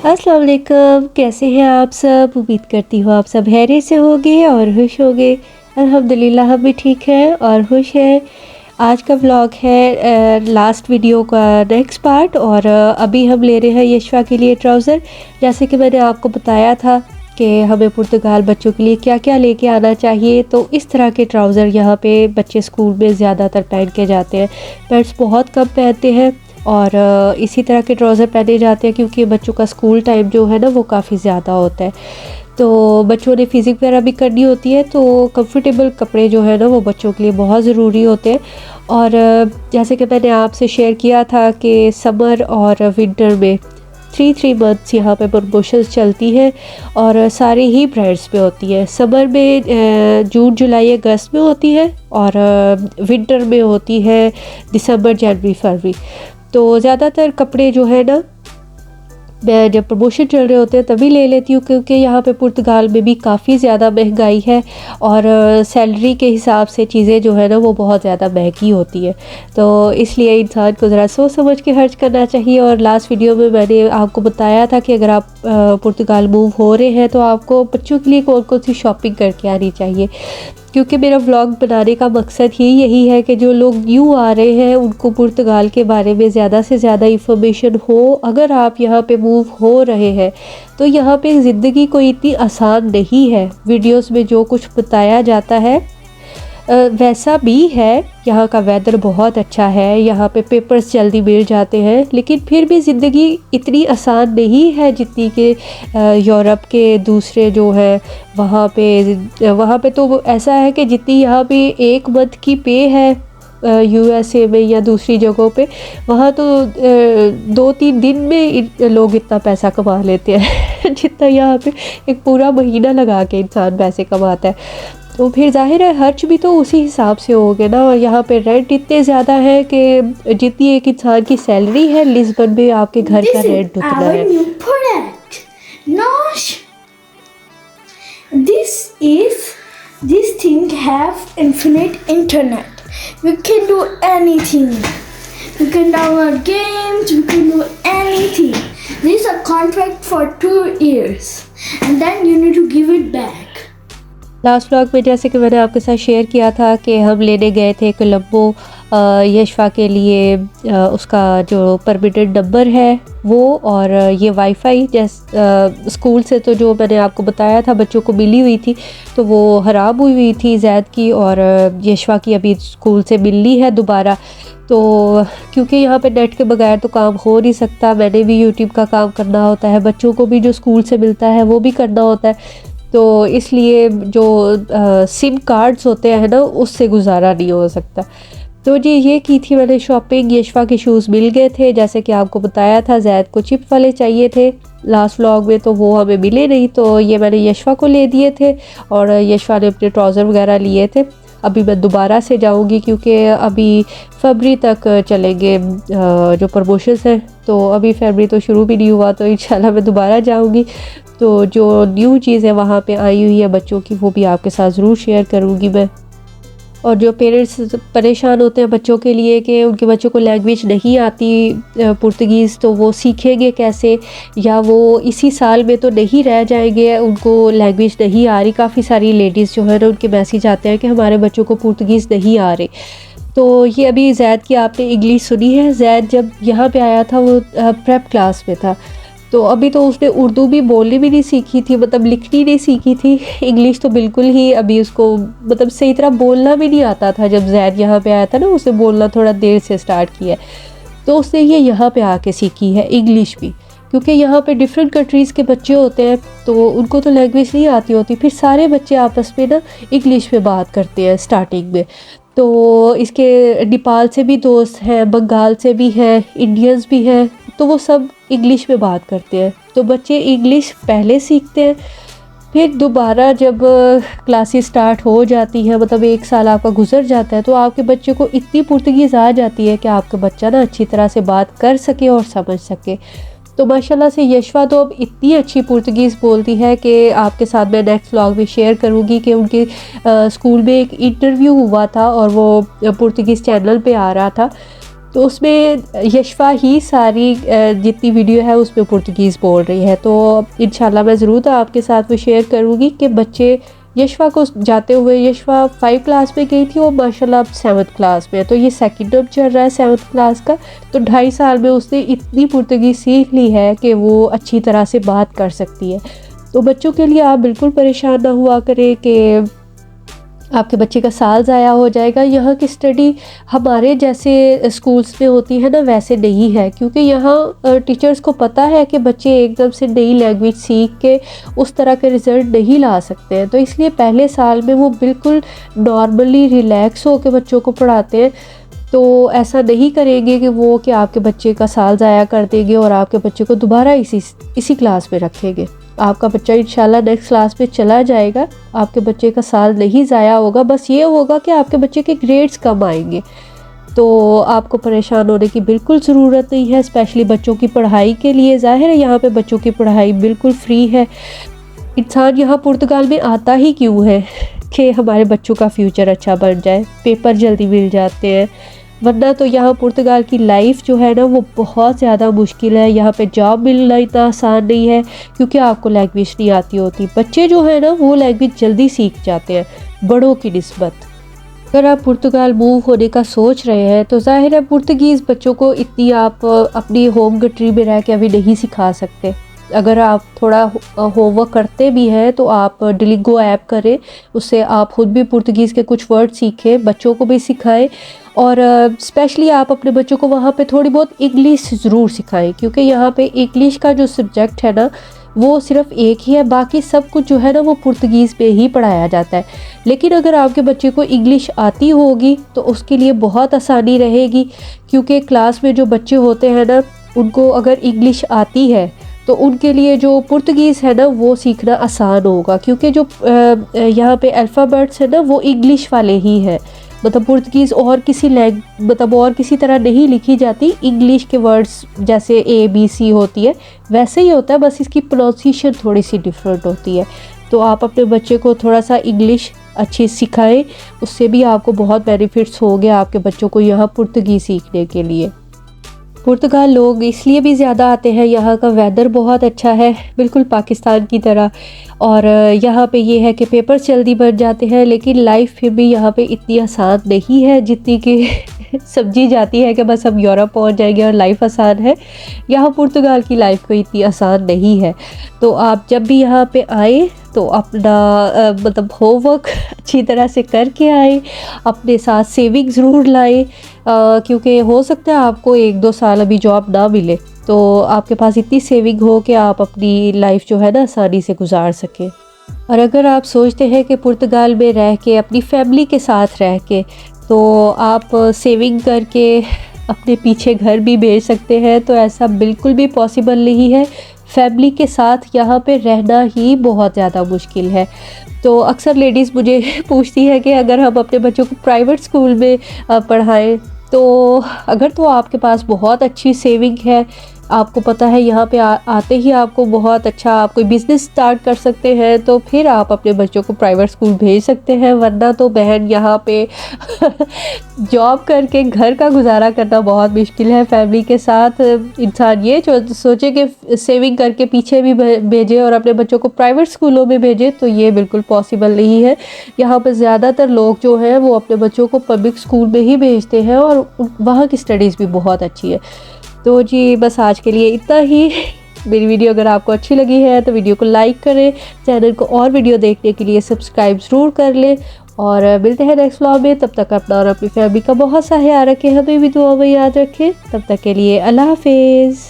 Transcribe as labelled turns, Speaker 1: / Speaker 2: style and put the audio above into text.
Speaker 1: अस्सलाम वालेकुम, कैसे हैं आप सब। उम्मीद करती हूँ आप सब खैरियत से होंगे और खुश होंगे। अल्हम्दुलिल्लाह हम भी ठीक हैं और खुश हैं। आज का व्लॉग है लास्ट वीडियो का नेक्स्ट पार्ट और अभी हम ले रहे हैं यशवा के लिए ट्राउज़र। जैसे कि मैंने आपको बताया था कि हमें पुर्तगाल बच्चों के लिए क्या क्या लेके आना चाहिए, तो इस तरह के ट्राउज़र यहाँ पे बच्चे स्कूल में ज़्यादातर पहन के जाते हैं। पेरेंट्स बहुत कम पहनते हैं और इसी तरह के ट्राउज़र पहने जाते हैं क्योंकि बच्चों का स्कूल टाइम जो है ना वो काफ़ी ज़्यादा होता है। तो बच्चों ने फिज़िक वगैरह भी करनी होती है, तो कंफर्टेबल कपड़े जो है ना वो बच्चों के लिए बहुत ज़रूरी होते हैं। और जैसे कि मैंने आपसे शेयर किया था कि समर और विंटर में 3 मंथ्स यहाँ पे प्रमोशंस चलती है और सारे ही ब्रांड्स पे होती है। समर में जून जुलाई अगस्त में होती है और विंटर में होती है दिसंबर जनवरी फरवरी। तो ज़्यादातर कपड़े जो है ना मैं जब प्रमोशन चल रहे होते हैं तभी ले लेती हूँ, क्योंकि यहाँ पे पुर्तगाल में भी काफ़ी ज़्यादा महंगाई है और सैलरी के हिसाब से चीज़ें जो है ना वो बहुत ज़्यादा महंगी होती है। तो इसलिए इंसान को ज़रा सोच समझ के खर्च करना चाहिए। और लास्ट वीडियो में मैंने आपको बताया था कि अगर आप पुर्तगाल मूव हो रहे हैं तो आपको बच्चों के लिए कौन कौन सी शॉपिंग करके आनी चाहिए, क्योंकि मेरा व्लॉग बनाने का मकसद ही यही है कि जो लोग न्यू आ रहे हैं उनको पुर्तगाल के बारे में ज़्यादा से ज़्यादा इन्फॉर्मेशन हो। अगर आप यहाँ पे मूव हो रहे हैं तो यहाँ पे ज़िंदगी कोई इतनी आसान नहीं है। वीडियोस में जो कुछ बताया जाता है वैसा भी है। यहाँ का वेदर बहुत अच्छा है, यहाँ पे पेपर्स जल्दी मिल जाते हैं, लेकिन फिर भी ज़िंदगी इतनी आसान नहीं है जितनी कि यूरोप के दूसरे जो है वहाँ पे तो ऐसा है कि जितनी यहाँ पे एक मंथ की पे है यूएसए में या दूसरी जगहों पे, वहाँ तो 2-3 दिन में लोग इतना पैसा कमा लेते हैं जितना यहाँ पे एक पूरा महीना लगा के इंसान पैसे कमाता है। तो फिर जाहिर है खर्च भी तो उसी हिसाब से होगे ना। और यहाँ पे रेंट इतने ज़्यादा है कि जितनी एक इंसान की सैलरी है लिस्बन में आपके घर का रेंट उतना है।
Speaker 2: This thing have infinite internet. We can do anything. We can download games. We can do anything. This is a contract for 2 years, and then you need to give it back.
Speaker 1: Last vlog में जैसे कि मैंने आपके साथ share किया था कि हम लेने गए थे कोलंबो यशवा के लिए उसका जो परमिटेड नंबर है वो, और ये वाईफाई स्कूल से तो जो मैंने आपको बताया था बच्चों को मिली हुई थी तो वो ख़राब हुई थी जैद की, और यशवा की अभी स्कूल से मिलनी है दोबारा। तो क्योंकि यहाँ पे नेट के बगैर तो काम हो नहीं सकता, मैंने भी यूट्यूब का काम करना होता है, बच्चों को भी जो स्कूल से मिलता है वो भी करना होता है, तो इसलिए जो सिम कार्ड्स होते हैं ना उससे गुजारा नहीं हो सकता। तो जी ये की थी मैंने शॉपिंग। यशवा के शूज़ मिल गए थे जैसे कि आपको बताया था। जैद को चिप वाले चाहिए थे लास्ट व्लॉग में, तो वो हमें मिले नहीं, तो ये मैंने यशवा को ले दिए थे और यशवा ने अपने ट्राउज़र वगैरह लिए थे। अभी मैं दोबारा से जाऊंगी क्योंकि अभी फरवरी तक चलेंगे जो प्रमोशंस हैं, तो अभी फरवरी तो शुरू भी नहीं हुआ, तो इंशाल्लाह मैं दोबारा जाऊंगी। तो जो न्यू चीज़ें वहाँ पे आई हुई है बच्चों की वो भी आपके साथ ज़रूर शेयर करूँगी मैं। और जो पेरेंट्स परेशान होते हैं बच्चों के लिए कि उनके बच्चों को लैंग्वेज नहीं आती पुर्तगीज़, तो वो सीखेंगे कैसे, या वो इसी साल में तो नहीं रह जाएंगे, उनको लैंग्वेज नहीं आ रही। काफ़ी सारी लेडीज़ जो है ना उनके मैसेज आते हैं कि हमारे बच्चों को पुर्तगीज़ नहीं आ रही। तो ये अभी जैद की आपने इंग्लिश सुनी है। जैद जब यहाँ पे आया था वो प्रेप क्लास में था, तो अभी तो उसने उर्दू भी बोलनी भी नहीं सीखी थी, मतलब लिखनी नहीं सीखी थी। इंग्लिश तो बिल्कुल ही अभी उसको मतलब सही तरह बोलना भी नहीं आता था। जब जैद यहाँ पे आया था ना उसने बोलना थोड़ा देर से स्टार्ट किया, तो उसने ये यहाँ पे आके सीखी है इंग्लिश भी, क्योंकि यहाँ पे डिफरेंट कंट्रीज़ के बच्चे होते हैं तो उनको तो लैंग्वेज नहीं आती होती, फिर सारे बच्चे आपस में ना इंग्लिश में बात करते हैं स्टार्टिंग में। तो इसके नेपाल से भी दोस्त हैं, बंगाल से भी हैं, इंडियंस भी हैं, तो वो सब इंग्लिश में बात करते हैं। तो बच्चे इंग्लिश पहले सीखते हैं, फिर दोबारा जब क्लासेस स्टार्ट हो जाती हैं, मतलब 1 साल आपका गुजर जाता है, तो आपके बच्चे को इतनी पुर्तगीज़ आ जाती है कि आपका बच्चा ना अच्छी तरह से बात कर सके और समझ सके। तो माशाल्लाह से यशवा तो अब इतनी अच्छी पुर्तगीज़ बोलती है कि आपके साथ मैं नेक्स्ट व्लॉग में शेयर करूँगी कि उनके स्कूल में एक इंटरव्यू हुआ था और वो पुर्तगीज़ चैनल पे आ रहा था। तो उसमें यशफा ही सारी जितनी वीडियो है उसमें पुर्तगीज़ बोल रही है। तो इंशाल्लाह मैं ज़रूर आपके साथ वो शेयर करूँगी कि बच्चे यशफा को जाते हुए, यशफा 5 क्लास में गई थी और माशाल्लाह अब 7th क्लास में है, तो ये सेकंड टर्म चल रहा है 7th क्लास का। तो 2.5 साल में उसने इतनी पुर्तगीज़ सीख ली है कि वो अच्छी तरह से बात कर सकती है। तो बच्चों के लिए आप बिल्कुल परेशान ना हुआ करें कि आपके बच्चे का साल ज़ाया हो जाएगा। यहाँ की स्टडी हमारे जैसे स्कूल्स में होती है ना, वैसे नहीं है, क्योंकि यहाँ टीचर्स को पता है कि बच्चे एकदम से नई लैंग्वेज सीख के उस तरह के रिज़ल्ट नहीं ला सकते हैं। तो इसलिए पहले साल में वो बिल्कुल नॉर्मली रिलैक्स हो के बच्चों को पढ़ाते हैं। तो ऐसा नहीं करेंगे कि वो कि आपके बच्चे का साल ज़ाया कर देंगे और आपके बच्चे को दोबारा इसी क्लास में रखेंगे। आपका बच्चा इंशाल्लाह नेक्स्ट क्लास में चला जाएगा, आपके बच्चे का साल नहीं ज़ाया होगा। बस ये होगा कि आपके बच्चे के ग्रेड्स कम आएंगे। तो आपको परेशान होने की बिल्कुल ज़रूरत नहीं है, स्पेशली बच्चों की पढ़ाई के लिए। ज़ाहिर है यहाँ पे बच्चों की पढ़ाई बिल्कुल फ्री है। इंसान यहाँ पुर्तगाल में आता ही क्यों है कि हमारे बच्चों का फ्यूचर अच्छा बन जाए, पेपर जल्दी मिल जाते हैं। वरना तो यहाँ पुर्तगाल की लाइफ जो है ना वो बहुत ज़्यादा मुश्किल है। यहाँ पे जॉब मिलना इतना आसान नहीं है, क्योंकि आपको लैंग्वेज नहीं आती होती। बच्चे जो है ना वो लैंग्वेज जल्दी सीख जाते हैं बड़ों की निस्बत। अगर आप पुर्तगाल मूव होने का सोच रहे हैं तो ज़ाहिर है पुर्तगीज़ बच्चों को इतनी आप अपनी होम कंट्री में रह के अभी नहीं सिखा सकते। अगर आप थोड़ा होमवर्क करते भी हैं तो आप डिलिंगो ऐप करें, उससे आप खुद भी पुर्तगीज़ के कुछ वर्ड सीखें, बच्चों को भी सिखाएं। और स्पेशली आप अपने बच्चों को वहाँ पे थोड़ी बहुत इंग्लिश ज़रूर सिखाएं, क्योंकि यहाँ पे इंग्लिश का जो सब्जेक्ट है ना वो सिर्फ एक ही है, बाकी सब कुछ जो है ना वो पुर्तगीज़ पे ही पढ़ाया जाता है। लेकिन अगर आपके बच्चे को इंग्लिश आती होगी तो उसके लिए बहुत आसानी रहेगी, क्योंकि क्लास में जो बच्चे होते हैं ना उनको अगर इंग्लिश आती है तो उनके लिए जो पुर्तगीज़ है ना वो सीखना आसान होगा, क्योंकि जो यहाँ पे अल्फ़ाबेट्स है ना वो इंग्लिश वाले ही हैं। मतलब पुर्तगीज़ और किसी तरह नहीं लिखी जाती। इंग्लिश के वर्ड्स जैसे ABC होती है वैसे ही होता है, बस इसकी प्रोनाउंसिएशन थोड़ी सी डिफरेंट होती है। तो आप अपने बच्चे को थोड़ा सा इंग्लिश अच्छी सिखाएं, उससे भी आपको बहुत बेनिफिट्स होंगे आपके बच्चों को यहाँ पुर्तगीज़ सीखने के लिए। पुर्तगाल लोग इसलिए भी ज़्यादा आते हैं, यहाँ का वेदर बहुत अच्छा है, बिल्कुल पाकिस्तान की तरह। और यहाँ पे ये है कि पेपर्स जल्दी बन जाते हैं, लेकिन लाइफ फिर भी यहाँ पे इतनी आसान नहीं है जितनी कि समझी जाती है कि बस हम यूरोप पहुँच जाएंगे और लाइफ आसान है। यहाँ पुर्तगाल की लाइफ कोई इतनी आसान नहीं है। तो आप जब भी यहाँ पे आए तो अपना मतलब होमवर्क अच्छी तरह से करके आए, अपने साथ सेविंग ज़रूर लाएं, क्योंकि हो सकता है आपको 1-2 साल अभी जॉब ना मिले, तो आपके पास इतनी सेविंग हो कि आप अपनी लाइफ जो है ना आसानी से गुजार सकें। और अगर आप सोचते हैं कि पुर्तगाल में रह के अपनी फैमिली के साथ रह के तो आप सेविंग करके अपने पीछे घर भी भेज सकते हैं, तो ऐसा बिल्कुल भी पॉसिबल नहीं है। फैमिली के साथ यहाँ पे रहना ही बहुत ज़्यादा मुश्किल है। तो अक्सर लेडीज़ मुझे पूछती है कि अगर हम अपने बच्चों को प्राइवेट स्कूल में पढ़ाएं, तो अगर तो आपके पास बहुत अच्छी सेविंग है, आपको पता है यहाँ पे आते ही आपको बहुत अच्छा आप कोई बिज़नेस स्टार्ट कर सकते हैं, तो फिर आप अपने बच्चों को प्राइवेट स्कूल भेज सकते हैं। वरना तो बहन यहाँ पे जॉब करके घर का गुजारा करना बहुत मुश्किल है। फैमिली के साथ इंसान ये सोचे कि सेविंग करके पीछे भी भेजे और अपने बच्चों को प्राइवेट स्कूलों में भेजे, तो ये बिल्कुल पॉसिबल नहीं है। यहाँ पर ज़्यादातर लोग जो हैं वो अपने बच्चों को पब्लिक स्कूल में ही भेजते हैं और वहाँ की स्टडीज़ भी बहुत अच्छी है। तो जी बस आज के लिए इतना ही। मेरी वीडियो अगर आपको अच्छी लगी है तो वीडियो को लाइक करें, चैनल को और वीडियो देखने के लिए सब्सक्राइब ज़रूर कर लें, और मिलते हैं नेक्स्ट व्लॉग में। तब तक अपना और अपनी फैमिली का बहुत सा ख्याल रखें, हमें भी दुआ में याद रखें। तब तक के लिए अल्लाह हाफिज़।